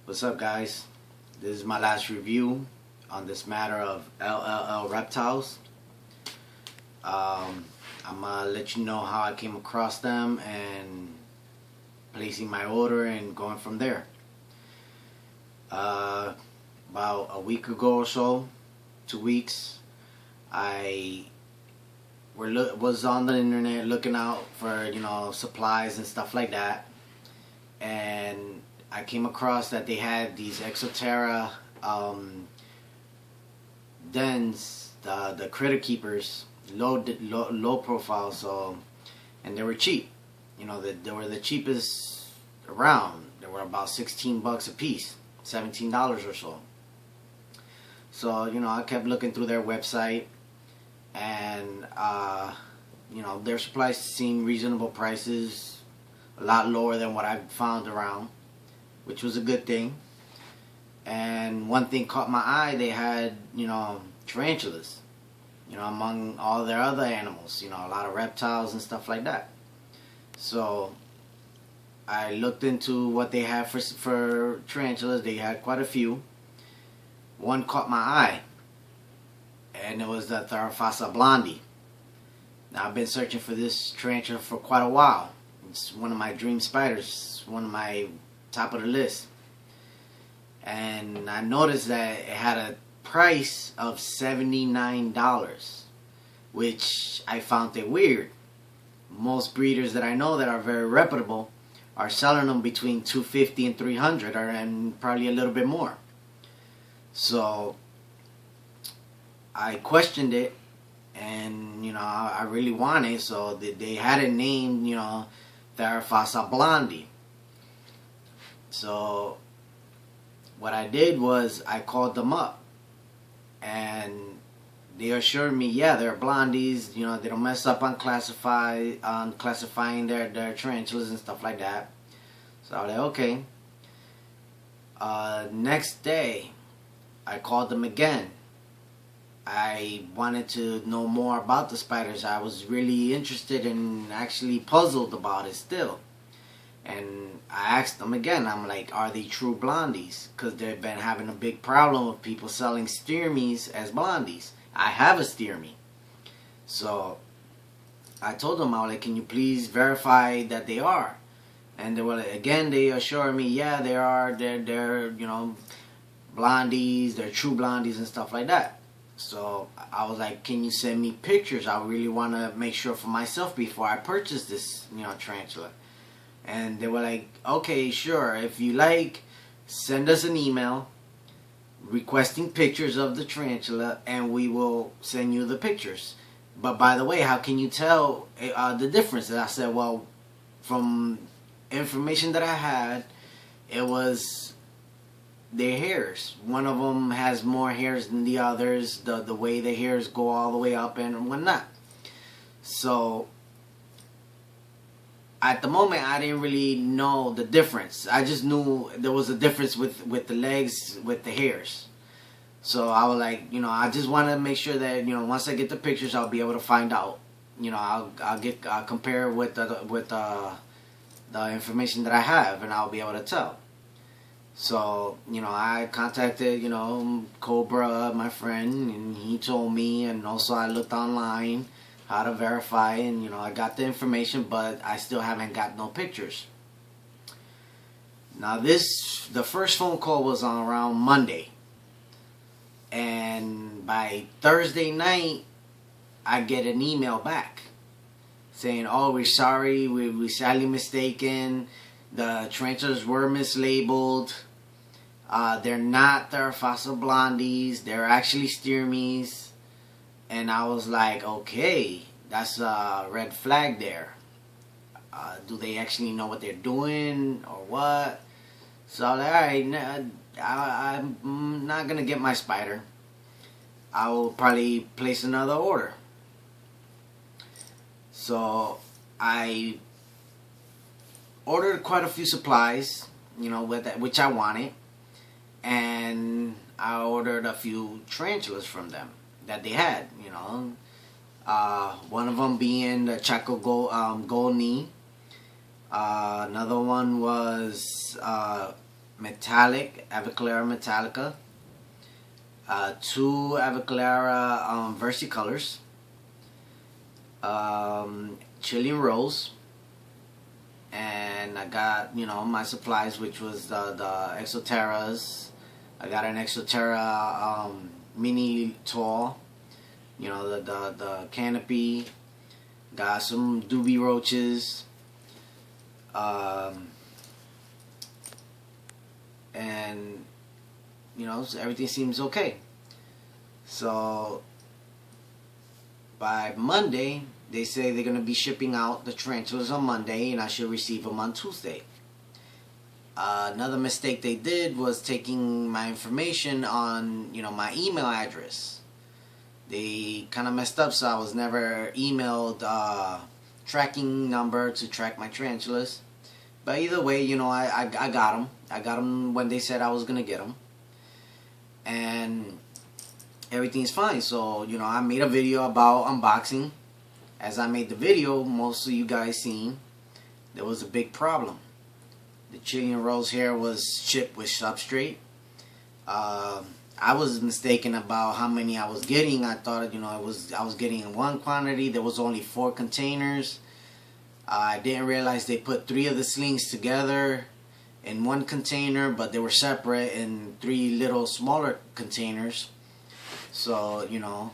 What's up, guys? This is my last review on this matter of LLLReptiles. I'm gonna let you know how I came across them and placing my order and going from there. About a week ago or so, 2 weeks, I was on the internet looking out for supplies and stuff like that, and I came across that they had these Exoterra dens, the critter keepers, low profile, and they were cheap. They were the cheapest around. They were about $16 a piece, $17 or so. So I kept looking through their website, and their supplies seemed reasonable prices, a lot lower than what I've found around, which was a good thing. And one thing caught my eye: they had tarantulas, among all their other animals, a lot of reptiles and stuff like that. So I looked into what they had for tarantulas. They had quite a few. One caught my eye, and it was the Tarantula blondie. Now, I've been searching for this tarantula for quite a while. It's one of my dream spiders, one of my top of the list. And I noticed that it had a price of $79, which I found it weird. Most breeders that I know that are very reputable are selling them between $250 and $300, and probably a little bit more. So I questioned it, and I really wanted it, so they had it named Tarantula blondie. So what I did was I called them up, and they assured me, yeah, they're blondies. They don't mess up on classifying their tarantulas and stuff like that. So I was like, okay. Next day, I called them again. I wanted to know more about the spiders. I was really interested and actually puzzled about it still. And I asked them again, I'm like, are they true blondies? Because they've been having a big problem with people selling steermies as blondies. I have a steermy. So I told them, I was like, can you please verify that they are? And they were like, again, they assured me, yeah, they are. They're blondies. They're true blondies and stuff like that. So I was like, can you send me pictures? I really want to make sure for myself before I purchase this, tarantula. And they were like, okay, sure. If you like, send us an email requesting pictures of the tarantula, and we will send you the pictures. But by the way, how can you tell the difference? And I said, well, from information that I had, it was their hairs. One of them has more hairs than the others. The way the hairs go all the way up and whatnot. So at the moment, I didn't really know the difference. I just knew there was a difference with the legs, with the hairs. So I was like, I just want to make sure that once I get the pictures, I'll be able to find out. I'll compare with the information that I have, and I'll be able to tell. So I contacted Cobra, my friend, and he told me, and also I looked online how to verify, and I got the information, but I still haven't got no pictures. Now the first phone call was on around Monday, and by Thursday night I get an email back saying, oh, we're sorry, we're sadly mistaken, the tarantulas were mislabeled, they're not Tarantula blondies, they're actually steermies. And I was like, okay, that's a red flag there. Do they actually know what they're doing or what? So I was like, alright, I'm not going to get my spider. I will probably place another order. So I ordered quite a few supplies, which I wanted. And I ordered a few tarantulas from them that they had, one of them being the Chaco Gold Knee, Another one was metallic, Avicularia metallica, 2 Avicularia versicolors, Chilean rose, and I got, you know, my supplies, which was the Exoterras. I got an Exoterra mini tall, you know, the canopy. Got some doobie roaches, and you know, so everything seems okay. So by Monday, they say they're gonna be shipping out the tarantulas on Monday, and I should receive them on Tuesday. Another mistake they did was taking my information on, you know, my email address. They kind of messed up, so I was never emailed tracking number to track my tarantulas. But either way, you know, I got them. I got them when they said I was gonna get them, and everything's fine. So, you know, I made a video about unboxing. As I made the video, most of you guys seen, there was a big problem. The Chilean rose hair was shipped with substrate. I was mistaken about how many I was getting. I thought, you know, I was getting in one quantity. There was only 4 containers. I didn't realize they put 3 of the slings together in one container, but they were separate in 3 little smaller containers. So, you know,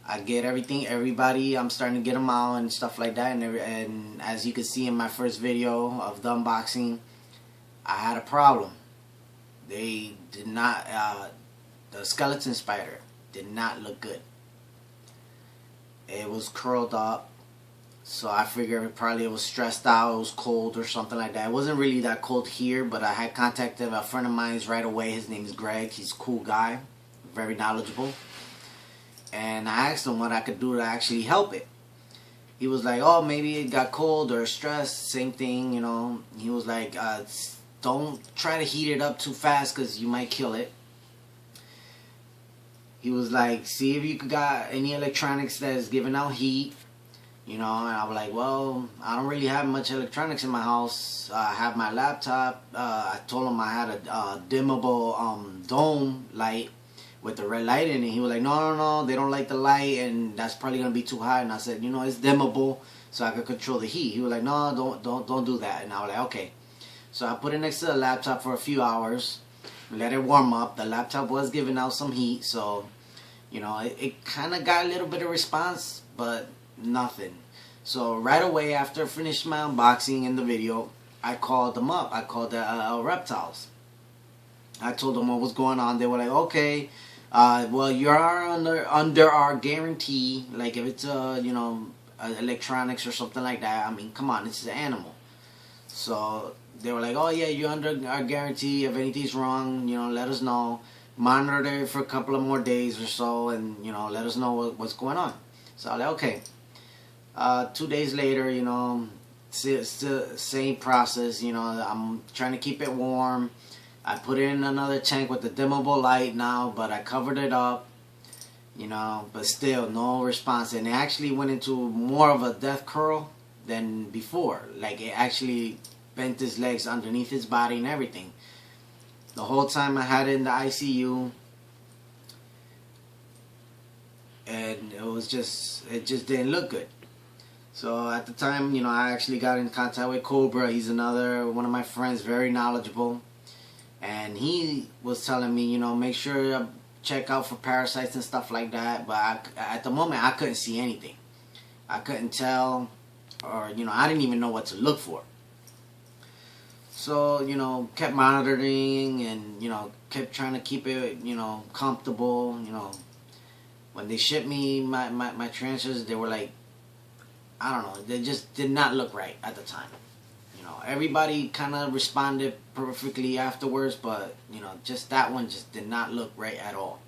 I get everybody, I'm starting to get them out and stuff like that. And as you can see in my first video of the unboxing, I had a problem. They did not, the skeleton spider did not look good. It was curled up, so I figured it was stressed out, it was cold or something like that. It wasn't really that cold here, but I had contacted a friend of mine right away. His name is Greg. He's a cool guy, very knowledgeable. And I asked him what I could do to actually help it. He was like, oh, maybe it got cold or stressed, same thing, you know. He was like, don't try to heat it up too fast because you might kill it. He was like, see if you got any electronics that is giving out heat, you know. And I was like, well, I don't really have much electronics in my house. I have my laptop. I told him I had a dimmable dome light with the red light in it. He was like, no, they don't like the light, and that's probably gonna be too hot. And I said, you know, it's dimmable, so I could control the heat. He was like, no, don't do that. And I was like, okay. So I put it next to the laptop for a few hours, let it warm up. The laptop was giving out some heat, so, you know, it kind of got a little bit of response, but nothing. So right away after I finished my unboxing in the video, I called them up. I called the LLLReptiles. I told them what was going on. They were like, okay, well, you are under our guarantee. Like, if it's you know, electronics or something like that, I mean, come on, it's an animal. So they were like, oh yeah, you're under our guarantee. If anything's wrong, you know, let us know. Monitor it for a couple of more days or so, and, you know, let us know what's going on. So I was like, okay. 2 days later, you know, still same process. You know, I'm trying to keep it warm. I put it in another tank with the dimmable light now, but I covered it up, you know, but still no response. And it actually went into more of a death curl than before. Like, it actually bent his legs underneath his body and everything. The whole time I had it in the ICU, and it just didn't look good. So at the time, you know, I actually got in contact with Cobra. He's another one of my friends, very knowledgeable. And he was telling me, you know, make sure you check out for parasites and stuff like that. But at the moment, I couldn't see anything. I couldn't tell, or, you know, I didn't even know what to look for. So, you know, kept monitoring and, you know, kept trying to keep it, you know, comfortable. You know, when they shipped me my transfers, they were like, I don't know, they just did not look right at the time. You know, everybody kind of responded perfectly afterwards, but, you know, just that one just did not look right at all.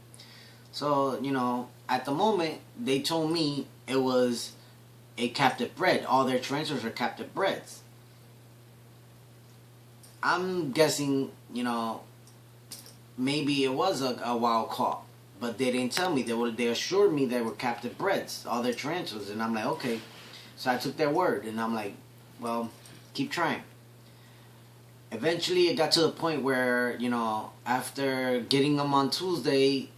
So, you know, at the moment, they told me it was a captive bred. All their transfers are captive breds. I'm guessing, you know, maybe it was a wild caught, but they didn't tell me. They assured me they were captive breds, all their transfers, and I'm like, okay. So I took their word, and I'm like, well, keep trying. eventually it got to the point where, after getting them on Tuesday,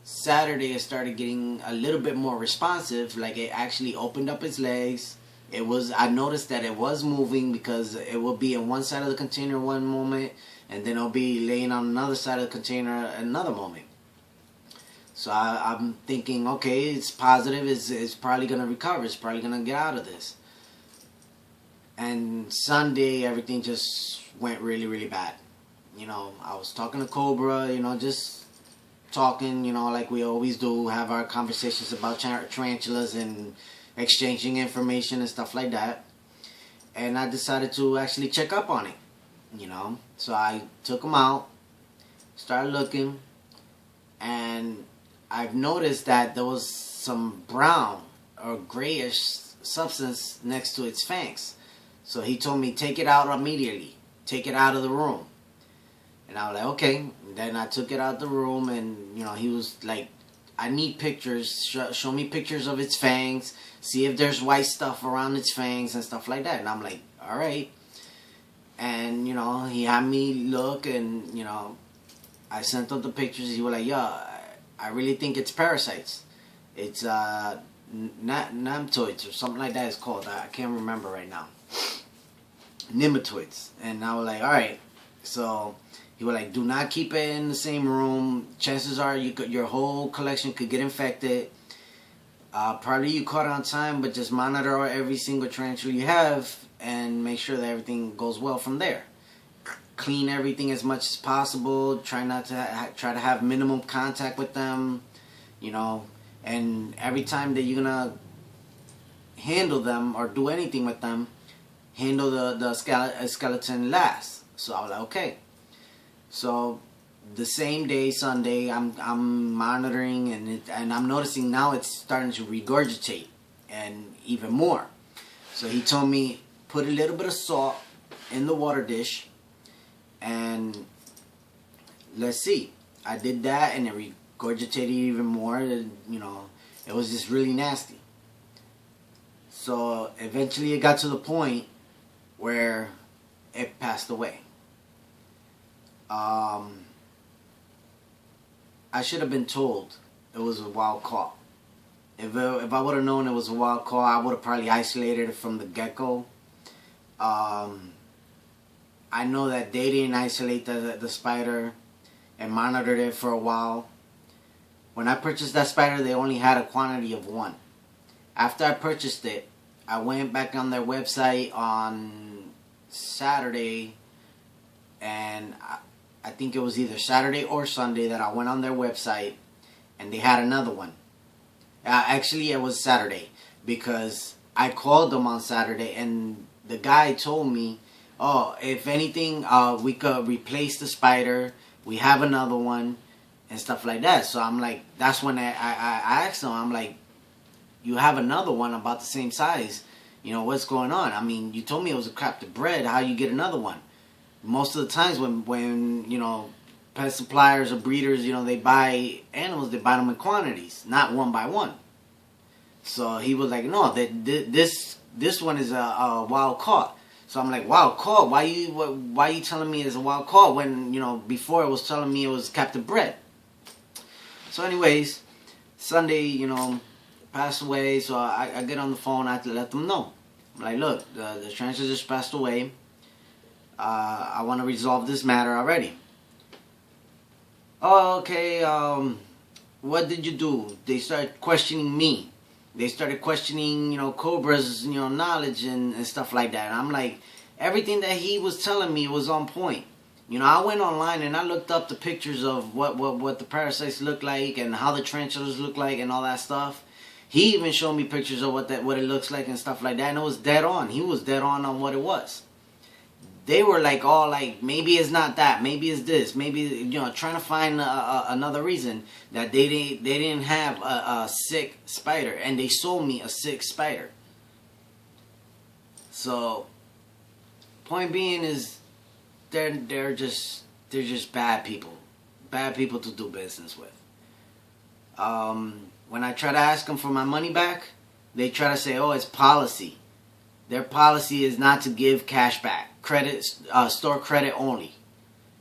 Saturday it started getting a little bit more responsive. Like, it actually opened up its legs. I noticed that it was moving, because it will be on one side of the container one moment, and then it'll be laying on another side of the container another moment. So I'm thinking, okay, it's positive. It's probably going to recover. It's probably going to get out of this. And Sunday, everything just went really, really bad. I was talking to Cobra, just talking, like we always do, have our conversations about tarantulas and exchanging information and stuff like that. And I decided to actually check up on it, So I took them out, started looking, and I've noticed that there was some brown or grayish substance next to its fangs. So he told me, take it out immediately. Take it out of the room. And I was like, okay. And then I took it out of the room, and, he was like, I need pictures. Show me pictures of its fangs. See if there's white stuff around its fangs and stuff like that. And I'm like, all right. And, he had me look, and, I sent out the pictures. He was like, yeah, I really think it's parasites. It's nematoids or something like that it's called. I can't remember right now. Nematoids. And I was like, all right. So he was like, do not keep it in the same room. Chances are your whole collection could get infected. Probably you caught it on time, but just monitor every single tarantula you have and make sure that everything goes well from there. Clean everything as much as possible. Try not to try to have minimum contact with them, And every time that you're gonna handle them or do anything with them, handle the skeleton last. So I was like, okay. So the same day, Sunday, I'm monitoring, and I'm noticing now it's starting to regurgitate, and even more. So he told me, put a little bit of salt in the water dish, and let's see. I did that, and it regurgitated even more. It was just really nasty. So eventually it got to the point where it passed away. I should have been told it was a wild caught. If I would have known it was a wild caught, I would have probably isolated it from the get-go. I know that they didn't isolate the spider and monitored it for a while. When I purchased that spider, they only had a quantity of one. After I purchased it, I went back on their website on Saturday, and I think it was either Saturday or Sunday that I went on their website, and they had another one. Actually, it was Saturday, because I called them on Saturday, and the guy told me, oh, if anything, we could replace the spider. We have another one, and stuff like that. So I'm like, that's when I asked him, I'm like, you have another one about the same size. What's going on? I mean, you told me it was a captive bred. How you get another one? Most of the times when pet suppliers or breeders, they buy animals, they buy them in quantities, not one by one. So he was like, no, this one is a wild caught. So I'm like, wild caught? Why you telling me it's a wild caught when, before it was telling me it was captive bred? So anyways, Sunday, passed away. So I get on the phone. I have to let them know. I'm like, look, the tarantula just passed away. I want to resolve this matter already. Oh, okay. What did you do? They started questioning me. They started questioning, Cobra's, knowledge and stuff like that. And I'm like, everything that he was telling me was on point. I went online and I looked up the pictures of what the parasites look like and how the tarantulas look like and all that stuff. He even showed me pictures of what it looks like and stuff like that. And it was dead on. He was dead on what it was. They were like, all like, maybe it's not that, maybe it's this, maybe, trying to find another reason that they didn't have a sick spider, and they sold me a sick spider. So, point being is, they're just bad people to do business with. When I try to ask them for my money back, they try to say, oh, it's policy. Their policy is not to give cash back. credit, store credit only.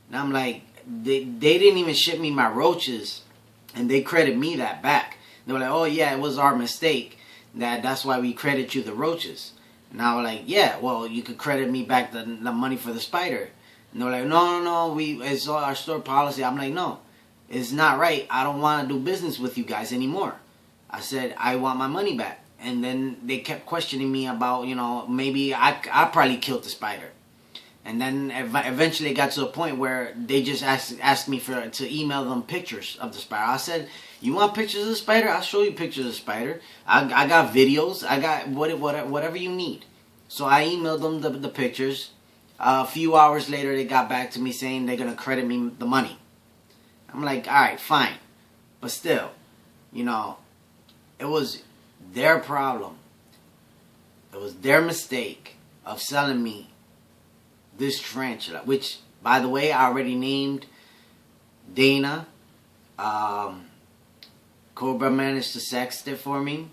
And I'm like, they didn't even ship me my roaches, and they credit me that back. They were like, oh yeah, it was our mistake. That's why we credit you the roaches. And I was like, yeah, well, you could credit me back the money for the spider. And they're like, no, it's our store policy. I'm like, no, it's not right. I don't want to do business with you guys anymore. I said, I want my money back. And then they kept questioning me about, maybe I probably killed the spider. And then eventually it got to a point where they just asked me to email them pictures of the spider. I said, you want pictures of the spider? I'll show you pictures of the spider. I got videos. I got whatever you need. So I emailed them the pictures. A few hours later, they got back to me saying they're going to credit me the money. I'm like, all right, fine. But still, it was their problem. It was their mistake of selling me this tarantula, which, by the way, I already named Dana. Cobra managed to sext it for me.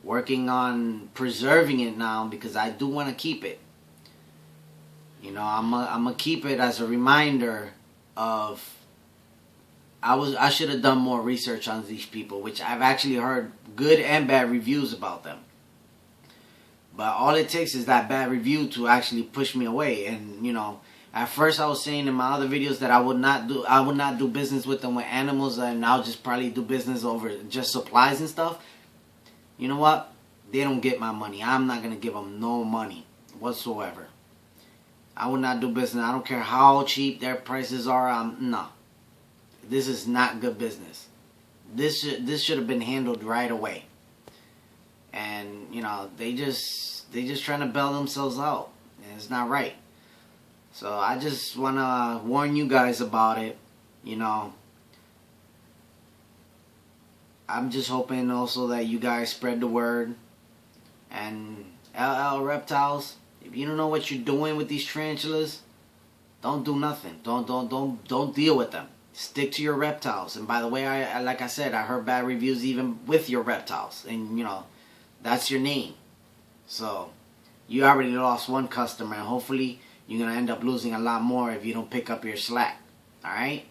Working on preserving it now because I do want to keep it. I'm gonna keep it as a reminder of I should have done more research on these people, which I've actually heard good and bad reviews about them. But all it takes is that bad review to actually push me away. And at first I was saying in my other videos that I would not do business with them with animals, and I'll just probably do business over just supplies and stuff. You know what? They don't get my money. I'm not gonna give them no money whatsoever. I would not do business. I don't care how cheap their prices are. No. This is not good business. This should have been handled right away. And they just trying to bail themselves out, and it's not right. So I just wanna warn you guys about it. I'm just hoping also that you guys spread the word. And LL Reptiles, if you don't know what you're doing with these tarantulas, don't do nothing. Don't deal with them. Stick to your reptiles. And by the way, I like I said, I heard bad reviews even with your reptiles. And that's your name. So you already lost one customer, and hopefully you're gonna end up losing a lot more if you don't pick up your slack. Alright?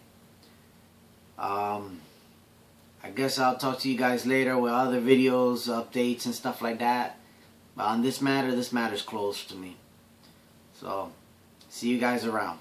I guess I'll talk to you guys later with other videos, updates, and stuff like that. But on this matter's close to me. So, see you guys around.